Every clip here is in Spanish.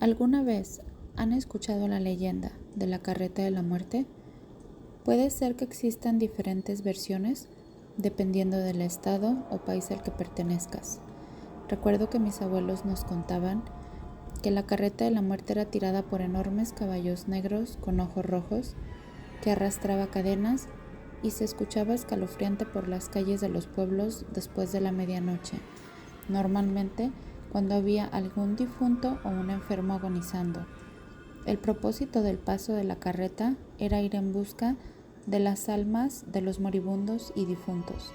¿Alguna vez han escuchado la leyenda de la carreta de la muerte? Puede ser que existan diferentes versiones dependiendo del estado o país al que pertenezcas. Recuerdo que mis abuelos nos contaban que la carreta de la muerte era tirada por enormes caballos negros con ojos rojos, que arrastraba cadenas y se escuchaba escalofriante por las calles de los pueblos después de la medianoche, normalmente cuando había algún difunto o un enfermo agonizando. El propósito del paso de la carreta era ir en busca de las almas de los moribundos y difuntos.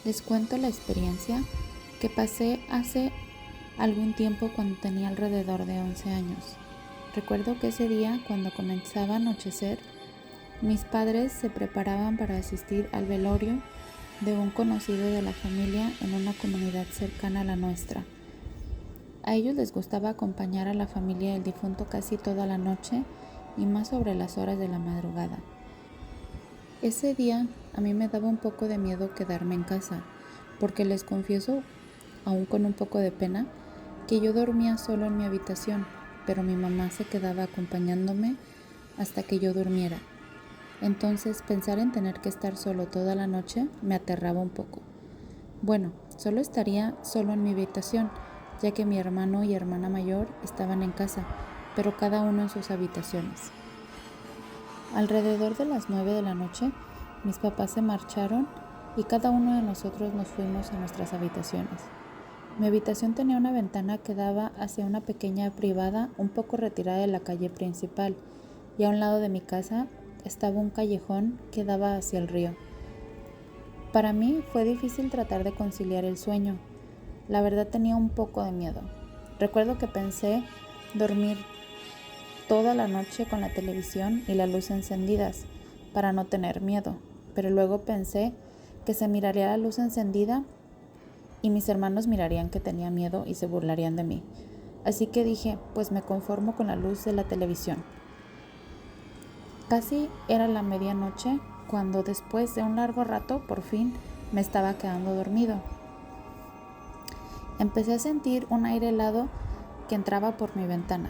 Les cuento la experiencia que pasé hace algún tiempo cuando tenía alrededor de 11 años. Recuerdo que ese día, cuando comenzaba a anochecer, mis padres se preparaban para asistir al velorio de un conocido de la familia en una comunidad cercana a la nuestra. A ellos les gustaba acompañar a la familia del difunto casi toda la noche y más sobre las horas de la madrugada. Ese día a mí me daba un poco de miedo quedarme en casa, porque les confieso, aún con un poco de pena, que yo dormía solo en mi habitación, pero mi mamá se quedaba acompañándome hasta que yo durmiera. Entonces pensar en tener que estar solo toda la noche me aterraba un poco. Bueno, solo estaría solo en mi habitación, ya que mi hermano y hermana mayor estaban en casa, pero cada uno en sus habitaciones. Alrededor de las 9 de la noche, mis papás se marcharon y cada uno de nosotros nos fuimos a nuestras habitaciones. Mi habitación tenía una ventana que daba hacia una pequeña privada un poco retirada de la calle principal, y a un lado de mi casa estaba un callejón que daba hacia el río. Para mí fue difícil tratar de conciliar el sueño. La verdad tenía un poco de miedo. Recuerdo que pensé dormir toda la noche con la televisión y la luz encendidas para no tener miedo, pero luego pensé que se miraría la luz encendida y mis hermanos mirarían que tenía miedo y se burlarían de mí. Así que dije, pues me conformo con la luz de la televisión. Casi era la medianoche cuando después de un largo rato por fin me estaba quedando dormido. Empecé a sentir un aire helado que entraba por mi ventana.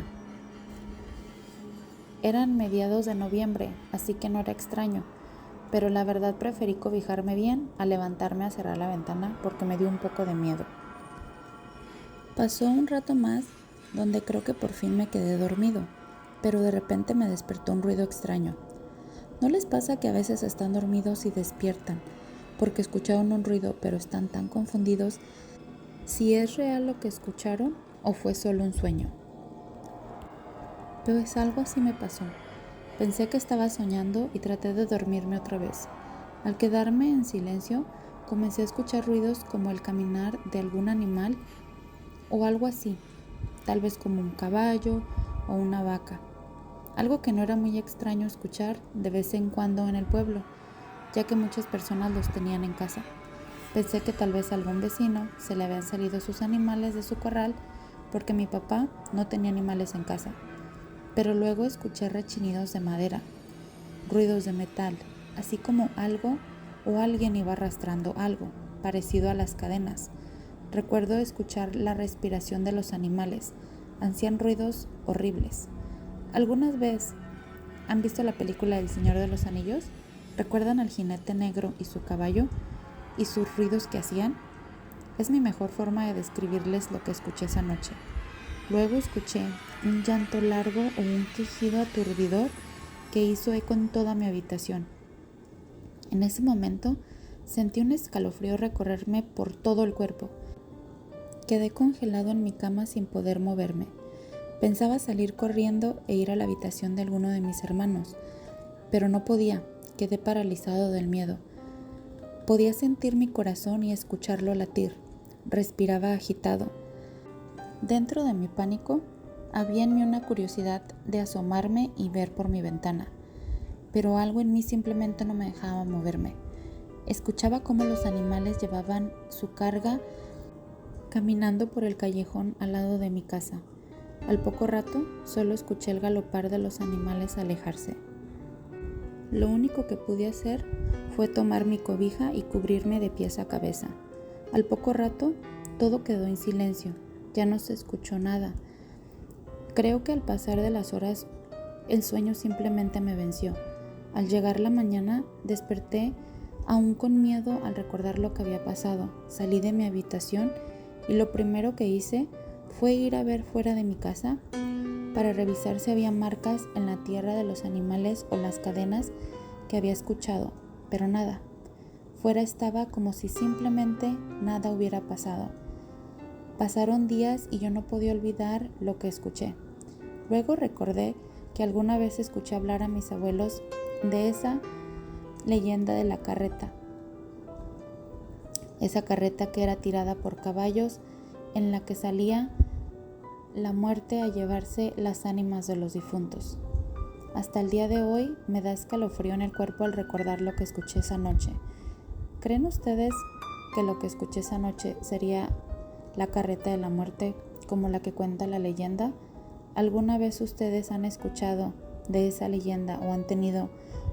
Eran mediados de noviembre, así que no era extraño, pero la verdad preferí cobijarme bien a levantarme a cerrar la ventana porque me dio un poco de miedo. Pasó un rato más donde creo que por fin me quedé dormido, pero de repente me despertó un ruido extraño. ¿No les pasa que a veces están dormidos y despiertan porque escucharon un ruido pero están tan confundidos si es real lo que escucharon o fue solo un sueño? Pues algo así me pasó. Pensé que estaba soñando y traté de dormirme otra vez. Al quedarme en silencio, comencé a escuchar ruidos como el caminar de algún animal o algo así, tal vez como un caballo o una vaca. Algo que no era muy extraño escuchar de vez en cuando en el pueblo, ya que muchas personas los tenían en casa. Pensé que tal vez a algún vecino se le habían salido sus animales de su corral porque mi papá no tenía animales en casa. Pero luego escuché rechinidos de madera, ruidos de metal, así como algo o alguien iba arrastrando algo, parecido a las cadenas. Recuerdo escuchar la respiración de los animales, hacían ruidos horribles. ¿Algunas veces han visto la película El Señor de los Anillos? ¿Recuerdan al jinete negro y su caballo y sus ruidos que hacían? Es mi mejor forma de describirles lo que escuché esa noche. Luego escuché un llanto largo o un quejido aturdidor que hizo eco en toda mi habitación. En ese momento sentí un escalofrío recorrerme por todo el cuerpo. Quedé congelado en mi cama sin poder moverme. Pensaba salir corriendo e ir a la habitación de alguno de mis hermanos, pero no podía, quedé paralizado del miedo. Podía sentir mi corazón y escucharlo latir. Respiraba agitado. Dentro de mi pánico, había en mí una curiosidad de asomarme y ver por mi ventana, pero algo en mí simplemente no me dejaba moverme. Escuchaba cómo los animales llevaban su carga caminando por el callejón al lado de mi casa. Al poco rato, solo escuché el galopar de los animales alejarse. Lo único que pude hacer fue tomar mi cobija y cubrirme de pies a cabeza. Al poco rato, todo quedó en silencio. Ya no se escuchó nada, Creo que al pasar de las horas, el sueño simplemente me venció. Al llegar la mañana, desperté aún con miedo al recordar lo que había pasado. Salí de mi habitación y lo primero que hice fue ir a ver fuera de mi casa para revisar si había marcas en la tierra de los animales o las cadenas que había escuchado, pero nada. Fuera estaba como si simplemente nada hubiera pasado. Pasaron días y yo no podía olvidar lo que escuché. Luego recordé que alguna vez escuché hablar a mis abuelos de esa leyenda de la carreta. Esa carreta que era tirada por caballos, en la que salía la muerte a llevarse las ánimas de los difuntos. Hasta el día de hoy me da escalofrío en el cuerpo al recordar lo que escuché esa noche. ¿Creen ustedes que lo que escuché esa noche sería la carreta de la muerte, como la que cuenta la leyenda? ¿Alguna vez ustedes han escuchado de esa leyenda o han tenido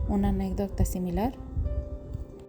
una anécdota similar?